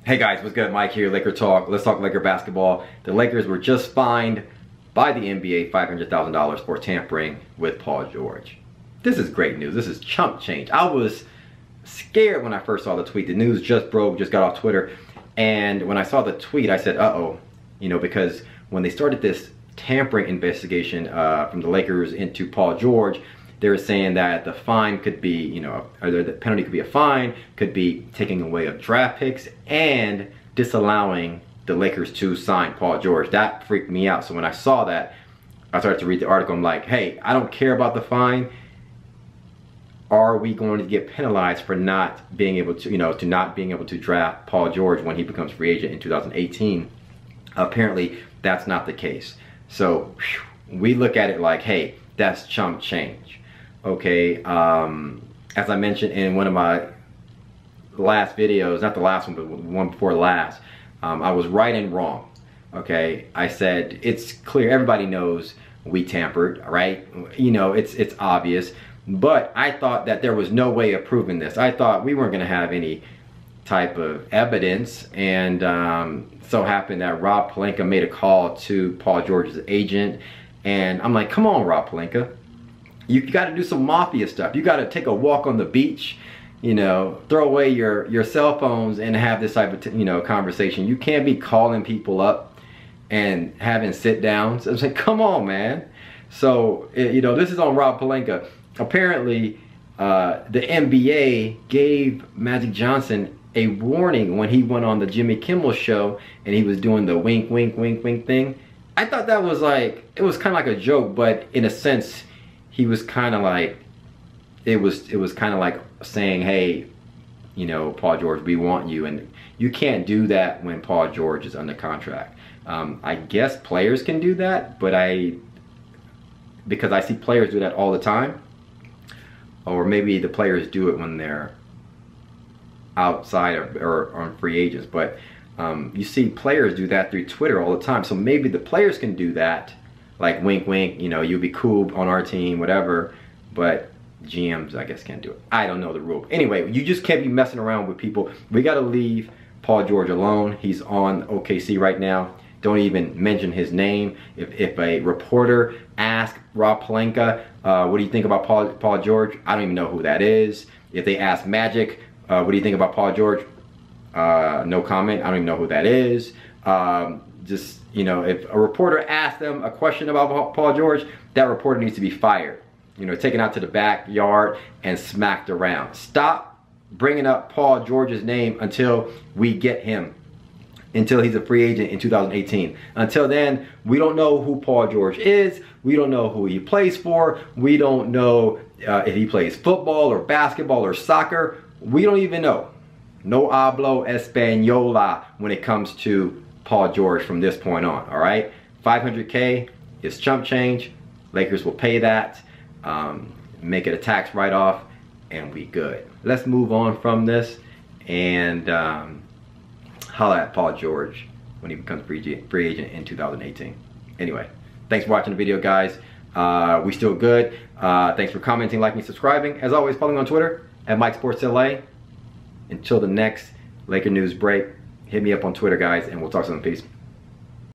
Hey guys, what's good? Mike here, Laker Talk. Let's talk Laker basketball. The Lakers were just fined by the NBA $500,000 for tampering with Paul George. This is great news. This is chump change. I was scared when I first saw the tweet. The news just broke, just got off Twitter. And when I saw the tweet, I said, uh-oh. You know, because when they started this tampering investigation from the Lakers into Paul George, they were saying that the fine could be, you know, either the penalty could be a fine, could be taking away of draft picks, and disallowing the Lakers to sign Paul George. That freaked me out. So when I saw that, I started to read the article. I'm like, hey, I don't care about the fine. Are we going to get penalized for not being able to, not being able to draft Paul George when he becomes free agent in 2018? Apparently, that's not the case. So we look at it like, hey, that's chump change. Okay, as I mentioned in one of my last videos, not the last one, but one before last, I was right and wrong. Okay, I said it's clear, everybody knows we tampered, right? You know, it's obvious, but I thought that there was no way of proving this. I thought we weren't going to have any type of evidence, and so happened that Rob Pelinka made a call to Paul George's agent, and I'm like, come on, Rob Pelinka. You got to do some mafia stuff. You got to take a walk on the beach, you know, throw away your cell phones and have this type of, conversation. You can't be calling people up and having sit downs. I was like, come on, man. So, this is on Rob Pelinka. Apparently, the NBA gave Magic Johnson a warning when he went on the Jimmy Kimmel show and he was doing the wink, wink, wink, wink thing. I thought that was like, it was kind of like a joke, but in a sense, he was kind of like, it was kind of like saying, hey, Paul George, we want you. And you can't do that when Paul George is under contract. I guess players can do that, but because I see players do that all the time. Or maybe the players do it when they're outside or on free agents. But you see players do that through Twitter all the time. So maybe the players can do that. Like wink, wink, you'll be cool on our team, whatever. But GMs, I guess, can't do it. I don't know the rule. Anyway, you just can't be messing around with people. We got to leave Paul George alone. He's on OKC right now. Don't even mention his name. If a reporter asks Rob Pelinka, what do you think about Paul George? I don't even know who that is. If they ask Magic, what do you think about Paul George? No comment. I don't even know who that is. If a reporter asks them a question about Paul George, that reporter needs to be fired. Taken out to the backyard and smacked around. Stop bringing up Paul George's name until we get him. Until he's a free agent in 2018. Until then, we don't know who Paul George is. We don't know who he plays for. We don't know if he plays football or basketball or soccer. We don't even know. No hablo española when it comes to Paul George from this point on, all right? $500K is chump change. Lakers will pay that, make it a tax write-off, and we good. Let's move on from this and holla at Paul George when he becomes free agent in 2018. Anyway, thanks for watching the video, guys. We still good. Thanks for commenting, liking, subscribing. As always, follow me on Twitter at MikeSportsLA. Until the next Laker news break, hit me up on Twitter, guys, and we'll talk soon. Peace.